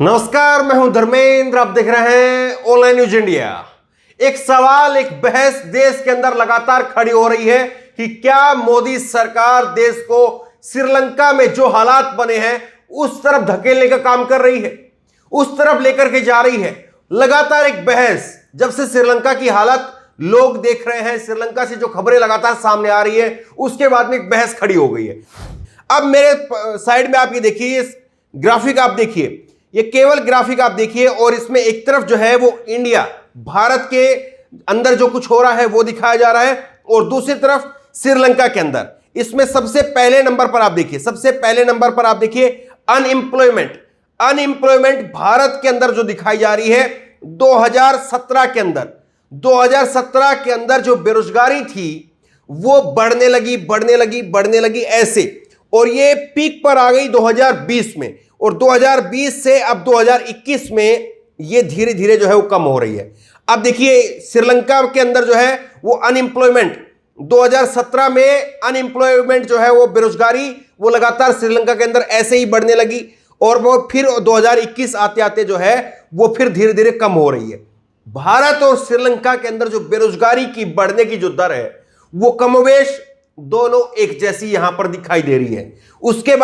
नमस्कार, मैं हूं धर्मेंद्र। आप देख रहे हैं ऑनलाइन न्यूज इंडिया। एक सवाल, एक बहस देश के अंदर लगातार खड़ी हो रही है कि क्या मोदी सरकार देश को श्रीलंका में जो हालात बने हैं उस तरफ धकेलने का काम कर रही है, उस तरफ लेकर के जा रही है। लगातार एक बहस, जब से श्रीलंका की हालत लोग देख रहे हैं, श्रीलंका से जो खबरें लगातार सामने आ रही है, उसके बाद में एक बहस खड़ी हो गई है। अब मेरे साइड में आप ये देखिए, ग्राफिक आप देखिए, ये केवल ग्राफिक आप देखिए, और इसमें एक तरफ जो है वो इंडिया, भारत के अंदर जो कुछ हो रहा है वो दिखाया जा रहा है, और दूसरी तरफ श्रीलंका के अंदर। इसमें सबसे पहले नंबर पर आप देखिए, सबसे पहले नंबर पर आप देखिए अनएम्प्लॉयमेंट। अनएम्प्लॉयमेंट भारत के अंदर जो दिखाई जा रही है 2017 के अंदर, 2017 के अंदर जो बेरोजगारी थी वो बढ़ने लगी, बढ़ने लगी, बढ़ने लगी ऐसे, और ये पीक पर आ गई 2020 में, और 2020 से अब 2021 में ये धीरे धीरे जो है वो कम हो रही है। अब देखिए श्रीलंका के अंदर जो है वो अनएम्प्लॉयमेंट 2017 में अनएम्प्लॉयमेंट जो है वो बेरोजगारी वो लगातार श्रीलंका के अंदर ऐसे ही बढ़ने लगी, और वो फिर 2021 आते आते जो है वो फिर धीरे धीरे कम हो रही है। भारत और श्रीलंका के अंदर जो बेरोजगारी की बढ़ने की जो दर है वो कमोवेश दोनों एक जैसी यहां पर दिखाई दे रही है। उसके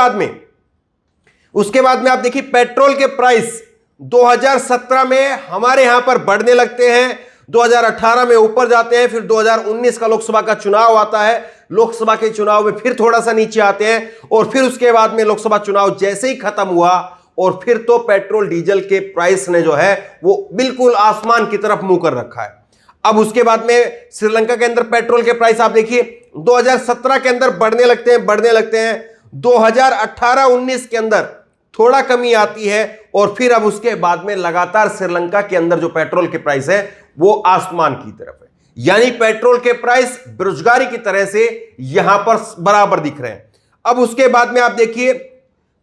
बाद में आप देखिए पेट्रोल के प्राइस 2017 में हमारे यहां पर बढ़ने लगते हैं, 2018 में ऊपर जाते हैं, फिर 2019 का लोकसभा का चुनाव आता है, लोकसभा के चुनाव में फिर थोड़ा सा नीचे आते हैं, और फिर उसके बाद में लोकसभा चुनाव जैसे ही खत्म हुआ और फिर तो पेट्रोल डीजल के प्राइस ने जो है वो बिल्कुल आसमान की तरफ मुंह कर रखा है। अब उसके बाद में श्रीलंका के अंदर पेट्रोल के प्राइस आप देखिए 2017 के अंदर बढ़ने लगते हैं, 2018-19 के अंदर थोड़ा कमी आती है, और फिर अब उसके बाद में लगातार श्रीलंका के अंदर जो पेट्रोल के प्राइस है वो आसमान की तरफ है। यानी पेट्रोल के प्राइस बेरोजगारी की तरह से यहां पर बराबर दिख रहे हैं। अब उसके बाद में आप देखिए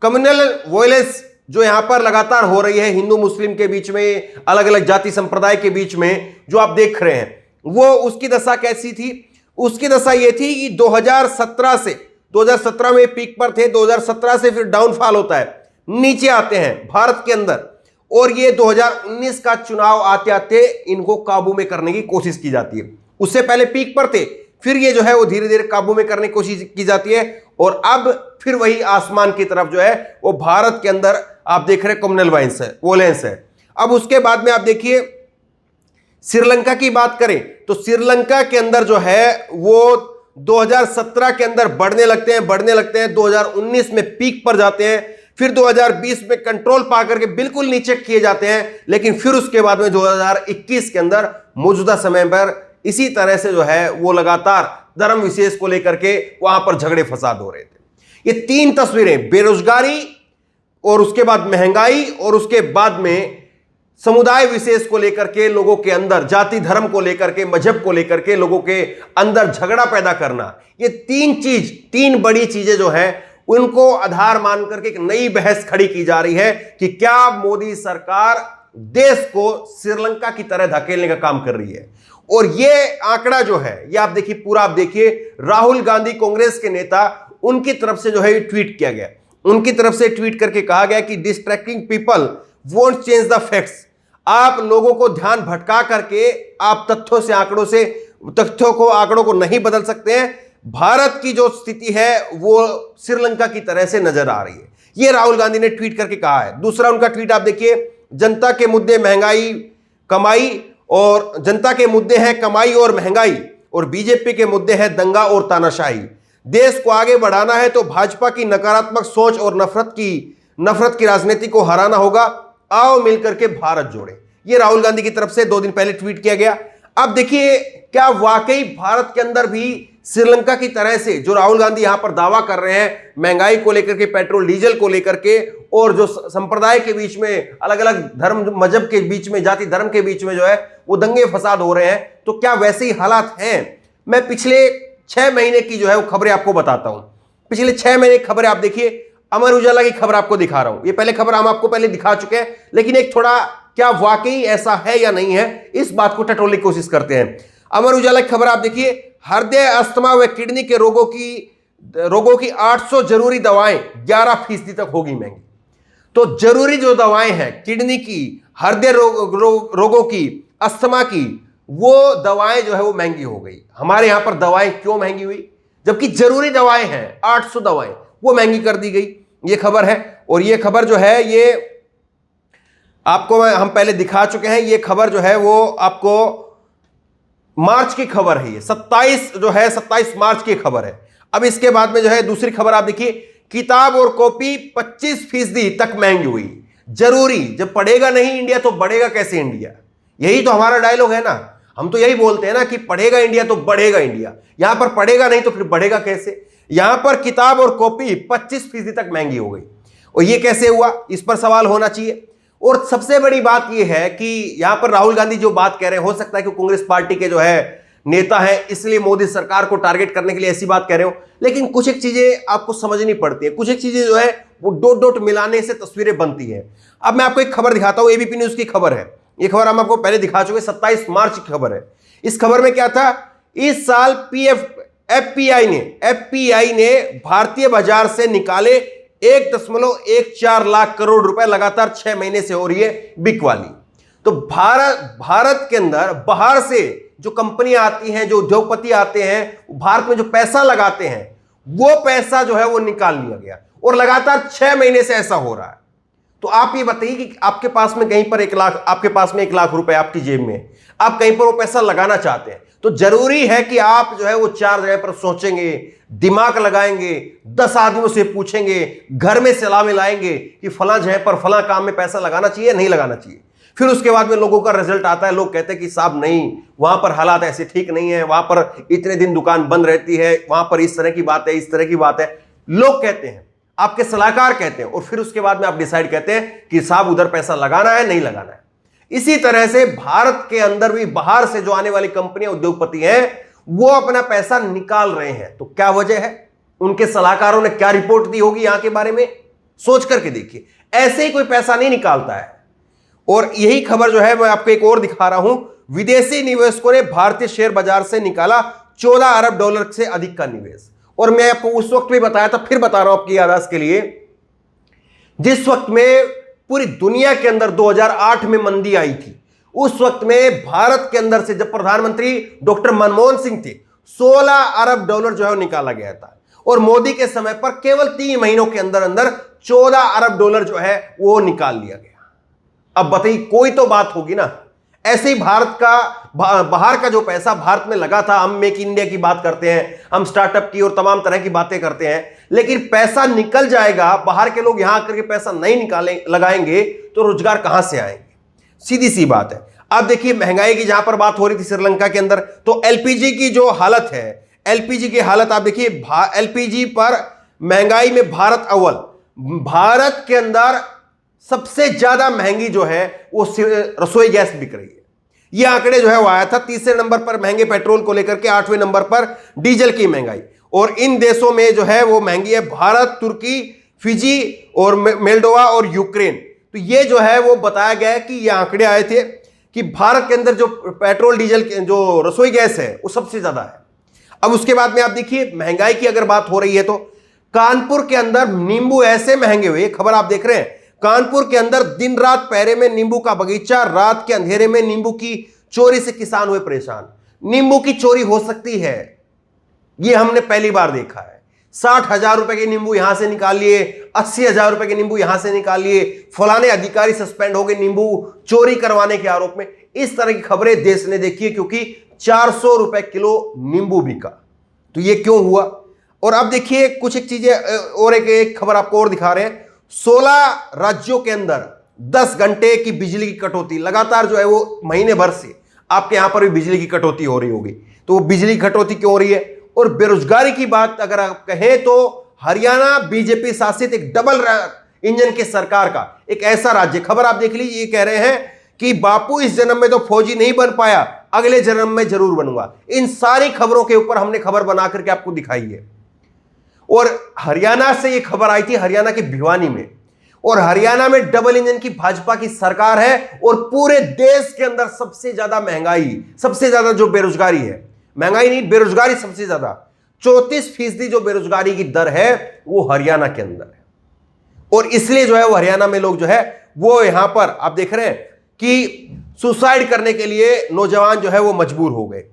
कम्युनल वायलेंस जो यहां पर लगातार हो रही है, हिंदू मुस्लिम के बीच में, अलग अलग जाति संप्रदाय के बीच में जो आप देख रहे हैं, वो उसकी दशा कैसी थी? उसकी दशा ये थी कि 2017 में पीक पर थे, 2017 से फिर डाउनफॉल होता है, नीचे आते हैं भारत के अंदर, और ये 2019 का चुनाव आते आते इनको काबू में करने की कोशिश की जाती है। उससे पहले पीक पर थे, फिर ये जो है वो धीरे धीरे काबू में करने की कोशिश की जाती है, और अब फिर वही आसमान की तरफ जो है वो भारत के अंदर आप देख रहे हैं कम्युनल वायलेंस है। अब उसके बाद में आप देखिए श्रीलंका की बात करें तो श्रीलंका के अंदर जो है वो 2017 के अंदर बढ़ने लगते हैं, 2019 में पीक पर जाते हैं, फिर 2020 में कंट्रोल पा करके बिल्कुल नीचे किए जाते हैं, लेकिन फिर उसके बाद में 2021 के अंदर मौजूदा समय पर इसी तरह से जो है वो लगातार धर्म विशेष को लेकर के वहां पर झगड़े फसाद हो रहे थे। ये तीन तस्वीरें, बेरोजगारी और उसके बाद महंगाई और उसके बाद में समुदाय विशेष को लेकर के लोगों के अंदर, जाति धर्म को लेकर के, मजहब को लेकर के लोगों के अंदर झगड़ा पैदा करना, ये तीन बड़ी चीजें जो है उनको आधार मान करके एक नई बहस खड़ी की जा रही है कि क्या मोदी सरकार देश को श्रीलंका की तरह धकेलने का काम कर रही है। और ये आंकड़ा जो है ये आप देखिए, पूरा आप देखिए, राहुल गांधी कांग्रेस के नेता, उनकी तरफ से जो है ये ट्वीट किया गया, उनकी तरफ से ट्वीट करके कहा गया कि distracting people won't change the facts. आप लोगों को ध्यान भटका करके आप आंकड़ों को नहीं बदल सकते हैं। भारत की जो स्थिति है वो श्रीलंका की तरह से नजर आ रही है, ये राहुल गांधी ने ट्वीट करके कहा है। दूसरा उनका ट्वीट आप देखिए, जनता के मुद्दे महंगाई कमाई, और जनता के मुद्दे हैं कमाई और महंगाई, और बीजेपी के मुद्दे हैं दंगा और तानाशाही। देश को आगे बढ़ाना है तो भाजपा की नकारात्मक सोच और नफरत की राजनीति को हराना होगा, आओ मिलकर के भारत जोड़े। ये राहुल गांधी की तरफ से 2 दिन पहले ट्वीट किया गया। अब देखिए क्या वाकई भारत के अंदर भी श्रीलंका की तरह से जो राहुल गांधी यहां पर दावा कर रहे हैं, महंगाई को लेकर के, पेट्रोल डीजल को लेकर के, और जो संप्रदाय के बीच में, अलग अलग धर्म मजहब के बीच में, जाति धर्म के बीच में जो है वो दंगे फसाद हो रहे हैं, तो क्या वैसे ही हालात हैं? मैं पिछले 6 महीने की जो है वो खबरें आपको बताता हूं। पिछले 6 महीने की खबरें आप देखिए, अमर उजाला की खबर आपको दिखा रहा हूं। ये पहले खबर हम आपको पहले दिखा चुके हैं, लेकिन एक थोड़ा क्या वाकई ऐसा है या नहीं है, इस बात को टटोलने की कोशिश करते हैं। अमर उजाला की खबर आप देखिए, हृदय, अस्थमा व किडनी के रोगों की 800 जरूरी दवाएं 11% तक होगी महंगी। तो जरूरी जो दवाएं हैं किडनी की, हृदय रोगों की, अस्थमा की, वो दवाएं जो है वो महंगी हो गई। हमारे यहां पर दवाएं क्यों महंगी हुई? जबकि जरूरी दवाएं हैं 800 दवाएं, वो महंगी कर दी गई। ये खबर है, और ये खबर जो है ये आपको हम पहले दिखा चुके हैं। ये खबर जो है वो आपको मार्च की खबर है, ये 27 मार्च की खबर है। अब इसके बाद में जो है दूसरी खबर आप देखिए, किताब और कॉपी 25% तक महंगी हुई। जरूरी जब पढ़ेगा नहीं इंडिया तो बढ़ेगा कैसे इंडिया? यही तो हमारा डायलॉग है ना, हम तो यही बोलते हैं ना कि पढ़ेगा इंडिया तो बढ़ेगा इंडिया। यहां पर पढ़ेगा नहीं तो फिर बढ़ेगा कैसे? यहां पर किताब और कॉपी 25% तक महंगी हो गई, और ये कैसे हुआ? इस पर सवाल होना चाहिए। और सबसे बड़ी बात यह है कि यहां पर राहुल गांधी जो बात कह रहे हैं, हो सकता है कि कांग्रेस पार्टी के जो है नेता है इसलिए मोदी सरकार को टारगेट करने के लिए ऐसी बात कह रहे हो, लेकिन कुछ एक चीजें आपको समझनी पड़ती है। कुछ एक चीजें जो है वो डॉट डॉट मिलाने से तस्वीरें बनती है। अब मैं आपको एक खबर दिखाता हूं, एबीपी न्यूज की खबर है। ये खबर हम आपको पहले दिखा चुके, 27 मार्च की खबर है। इस खबर में क्या था? इस साल एफपीआई ने भारतीय बाजार से निकाले 1.14 लाख करोड़ रुपए लगातार 6 महीने से हो रही है बिकवाली। तो भारत के अंदर बाहर से जो कंपनियां आती हैं, जो उद्योगपति आते हैं, भारत में जो पैसा लगाते हैं, वो पैसा जो है वो निकाल लिया गया, और लगातार 6 महीने से ऐसा हो रहा है। तो आप ये बताइए कि आपके पास में कहीं पर 1 लाख, आपके पास में 1 लाख रुपए आपकी जेब में, आप कहीं पर वो पैसा लगाना चाहते हैं, तो जरूरी है कि आप जो है वो 4 जगह पर सोचेंगे, दिमाग लगाएंगे, 10 आदमियों से पूछेंगे, घर में सलाह मिलाएंगे कि फला जगह पर फला काम में पैसा लगाना चाहिए नहीं लगाना चाहिए। फिर उसके बाद में लोगों का रिजल्ट आता है, लोग कहते हैं कि साहब नहीं, वहां पर हालात ऐसे ठीक नहीं है, वहां पर इतने दिन दुकान बंद रहती है, वहां पर इस तरह की बात है, इस तरह की बात है, लोग कहते हैं, आपके सलाहकार कहते हैं, और फिर उसके बाद में आप डिसाइड कहते हैं कि साहब उधर पैसा लगाना है नहीं लगाना है। इसी तरह से भारत के अंदर भी बाहर से जो आने वाली कंपनियां, उद्योगपति हैं, वो अपना पैसा निकाल रहे हैं। तो क्या वजह है? उनके सलाहकारों ने क्या रिपोर्ट दी होगी यहां के बारे में? सोच करके देखिए, ऐसे ही कोई पैसा नहीं निकालता है। और यही खबर जो है मैं आपको एक और दिखा रहा हूं, विदेशी निवेशकों ने भारतीय शेयर बाजार से निकाला 14 अरब डॉलर से अधिक का निवेश। और मैं आपको उस वक्त भी बताया था, फिर बता रहा हूं आपकी याददाश्त के लिए, जिस वक्त में पूरी दुनिया के अंदर 2008 में मंदी आई थी, उस वक्त में भारत के अंदर से जब प्रधानमंत्री डॉक्टर मनमोहन सिंह थे, 16 अरब डॉलर जो है निकाला गया था, और मोदी के समय पर केवल 3 महीनों के अंदर अंदर 14 अरब डॉलर जो है वो निकाल लिया गया। अब बताइए, कोई तो बात होगी ना। ऐसे ही भारत का बाहर का जो पैसा भारत में लगा था, हम मेक इन इंडिया की बात करते हैं, हम स्टार्टअप की और तमाम तरह की बातें करते हैं, लेकिन पैसा निकल जाएगा, बाहर के लोग यहां आकर के पैसा नहीं लगाएंगे तो रोजगार कहां से आएंगे? सीधी सी बात है। अब देखिए, महंगाई की जहां पर बात हो रही थी श्रीलंका के अंदर, तो एलपीजी की जो हालत है, एलपीजी की हालत आप देखिए, एलपीजी पर महंगाई में भारत अव्वल। भारत के अंदर सबसे ज्यादा महंगी जो है वो रसोई गैस बिक रही है। ये आंकड़े जो है वो आया था, तीसरे नंबर पर महंगे पेट्रोल को लेकर के, 8वें नंबर पर डीजल की महंगाई। और इन देशों में जो है वो महंगी है भारत, तुर्की, फिजी और मोल्डोवा और यूक्रेन। तो ये जो है वो बताया गया है कि ये आंकड़े आए थे कि भारत के अंदर जो पेट्रोल डीजल जो रसोई गैस है वो सबसे ज्यादा है। अब उसके बाद में आप देखिए, महंगाई की अगर बात हो रही है तो कानपुर के अंदर नींबू ऐसे महंगे हुए, खबर आप देख रहे हैं, कानपुर के अंदर दिन रात पहरे में नींबू का बगीचा, रात के अंधेरे में नींबू की चोरी से किसान हुए परेशान। नींबू की चोरी हो सकती है, यह हमने पहली बार देखा है। 60,000 रुपए के नींबू यहां से निकाल लिए, 80,000 रुपए के नींबू यहां से निकाल लिए, फलाने अधिकारी सस्पेंड हो गए नींबू चोरी करवाने के आरोप में। इस तरह की खबरें देश ने देखी है, क्योंकि 400 रुपए किलो नींबू बिका। तो यह क्यों हुआ? और अब देखिए कुछ एक चीजें और, एक खबर आपको और दिखा रहे हैं। 16 राज्यों के अंदर 10 घंटे की बिजली की कटौती लगातार जो है वो महीने भर से, आपके यहां पर भी बिजली की कटौती हो रही होगी। तो वो बिजली की कटौती क्यों हो रही है? और बेरोजगारी की बात अगर आप कहें तो हरियाणा बीजेपी शासित एक डबल इंजन की सरकार का एक ऐसा राज्य, खबर आप देख लीजिए, ये कह रहे हैं कि बापू इस जन्म में तो फौजी नहीं बन पाया, अगले जन्म में जरूर बनूंगा। इन सारी खबरों के ऊपर हमने खबर बना करके आपको दिखाई है। और हरियाणा से ये खबर आई थी, हरियाणा के भिवानी में, और हरियाणा में डबल इंजन की भाजपा की सरकार है, और पूरे देश के अंदर सबसे ज्यादा महंगाई, सबसे ज्यादा जो बेरोजगारी है, महंगाई नहीं बेरोजगारी सबसे ज्यादा, 34% जो बेरोजगारी की दर है वो हरियाणा के अंदर है। और इसलिए जो है वो हरियाणा में लोग जो है वो यहां पर आप देख रहे हैं कि सुसाइड करने के लिए नौजवान जो है वो मजबूर हो गए।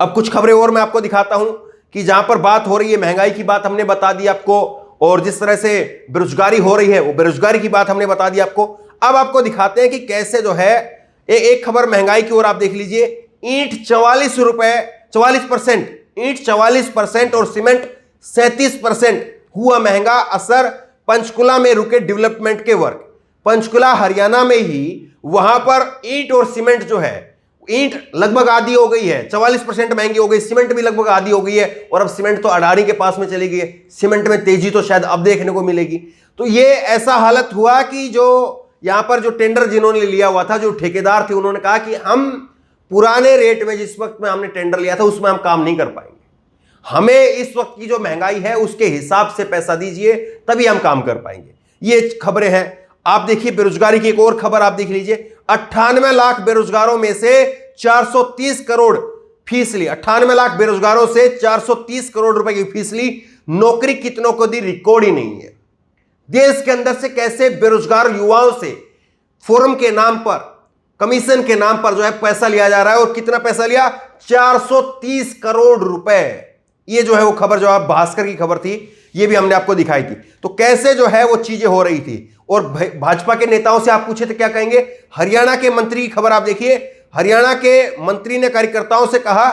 अब कुछ खबरें और मैं आपको दिखाता हूं कि जहां पर बात हो रही है महंगाई की बात हमने बता दी आपको, और जिस तरह से बेरोजगारी हो रही है वो बेरोजगारी की बात हमने बता दी आपको। अब आपको दिखाते हैं कि कैसे जो है एक खबर महंगाई की ओर आप देख लीजिए। ईंट 44 रुपए 44%, ईंट 44% और सीमेंट 37% हुआ महंगा, असर पंचकुला में रुके डेवलपमेंट के वर्क। पंचकुला हरियाणा में ही वहां पर ईंट और सीमेंट जो है, ईंट लगभग आधी हो गई है, 44% महंगी हो गई, सीमेंट भी लगभग आधी हो गई है, और अब सीमेंट तो अडानी के पास में चली गई है। सीमेंट में तेजी तो शायद अब देखने को मिलेगी। तो ये ऐसा हालत हुआ कि जो यहां पर जो टेंडर जिन्होंने लिया हुआ था, जो ठेकेदार थे, उन्होंने कहा कि हम पुराने रेट में जिस वक्त में हमने टेंडर लिया था उसमें हम काम नहीं कर पाएंगे, हमें इस वक्त की जो महंगाई है उसके हिसाब से पैसा दीजिए तभी हम काम कर पाएंगे। ये खबरें हैं। आप देखिए बेरोजगारी की एक और खबर आप देख लीजिए। 98 लाख बेरोजगारों में से 430 करोड़ फीस ली। 98 लाख बेरोजगारों से 430 करोड़ रुपए की फीस ली। नौकरी कितनों को दी, रिकॉर्ड ही नहीं है। देश के अंदर से कैसे बेरोजगार युवाओं से फोरम के नाम पर, कमीशन के नाम पर जो है पैसा लिया जा रहा है, और कितना पैसा लिया, 430 करोड़ रुपए। ये जो है वो खबर जो आप भास्कर की खबर थी, ये भी हमने आपको दिखाई थी। तो कैसे जो है वो चीजें हो रही थी। और भाजपा के नेताओं से आप पूछे तो क्या कहेंगे। हरियाणा के मंत्री की खबर आप देखिए। हरियाणा के मंत्री ने कार्यकर्ताओं से कहा,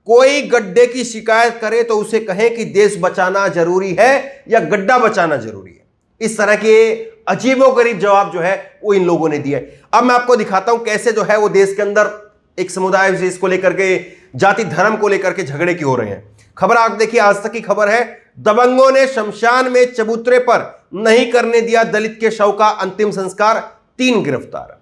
कोई गड्ढे की शिकायत करे तो उसे कहें कि देश बचाना जरूरी है या गड्ढा बचाना जरूरी है। इस तरह के अजीबोगरीब जवाब जो है वो इन लोगों ने दिए। अब मैं आपको दिखाता हूं कैसे जो है वो देश के अंदर एक समुदाय विशेष को लेकर के, जाति धर्म को लेकर के झगड़े की हो रहे हैं। खबर आप देखिए, आज तक की खबर है। दबंगों ने शमशान में चबूतरे पर नहीं करने दिया दलित के शव का अंतिम संस्कार, 3 गिरफ्तार।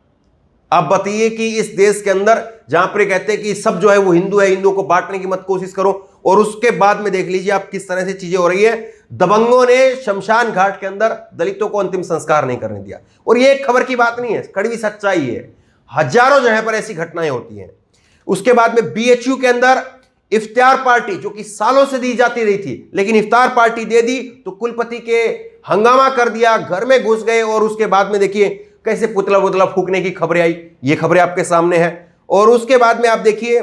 आप बताइए कि इस देश के अंदर जहां पर कहते हैं कि सब जो है वो हिंदू है, हिंदुओं को बांटने की मत कोशिश करो, और उसके बाद में देख लीजिए आप किस तरह से चीजें हो रही है। दबंगों ने शमशान घाट के अंदर दलितों को अंतिम संस्कार नहीं करने दिया। और ये एक खबर की बात नहीं है, कड़वी सच्चाई है। हजारों जगह पर ऐसी घटनाएं होती हैं। उसके बाद में बीएचयू के अंदर इफ्तार पार्टी, जो कि सालों से दी जाती रही थी, लेकिन इफ्तार पार्टी दे दी तो कुलपति के हंगामा कर दिया, घर में घुस गए, और उसके बाद में देखिए कैसे पुतला पुतला फूकने की खबरें आई। ये खबरें आपके सामने है। और उसके बाद में आप देखिए,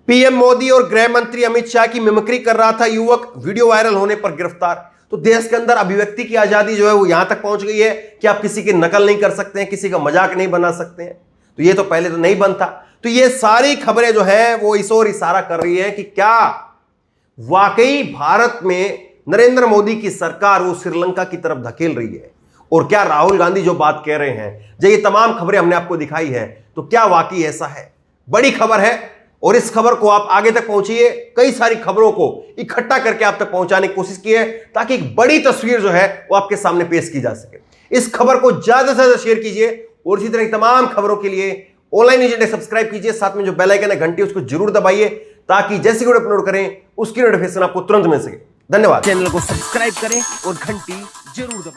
पीएम मोदी और गृह मंत्री अमित शाह की मिमिक्री कर रहा था युवक, वीडियो वायरल होने पर गिरफ्तार। तो देश के अंदर अभिव्यक्ति की आजादी जो है वो यहां तक पहुंच गई है कि आप किसी की नकल नहीं कर सकते हैं, किसी का मजाक नहीं बना सकते हैं। तो ये तो पहले तो नहीं बनता। तो ये सारी खबरें जो है वो इस ओर इशारा कर रही है कि क्या वाकई भारत में नरेंद्र मोदी की सरकार वो श्रीलंका की तरफ धकेल रही है, और क्या राहुल गांधी जो बात कह रहे हैं, जब ये तमाम खबरें हमने आपको दिखाई है, तो क्या वाकई ऐसा है। बड़ी खबर है, और इस खबर को आप आगे तक पहुंचिए। कई सारी खबरों को इकट्ठा करके आप तक पहुंचाने की कोशिश की है, ताकि एक बड़ी तस्वीर जो है वो आपके सामने पेश की जा सके। इस खबर को ज्यादा से ज्यादा शेयर कीजिए, और इसी तरह की तमाम खबरों के लिए ऑनलाइन न्यूज़ इंडिया सब्सक्राइब कीजिए। साथ में जो बेल आइकन है घंटी, उसको जरूर दबाइए, ताकि जैसे वीडियो अपलोड करें उसकी नोटिफिकेशन आपको तुरंत मिल सके। धन्यवाद। चैनल को सब्सक्राइब करें और घंटी जरूर दबाएं।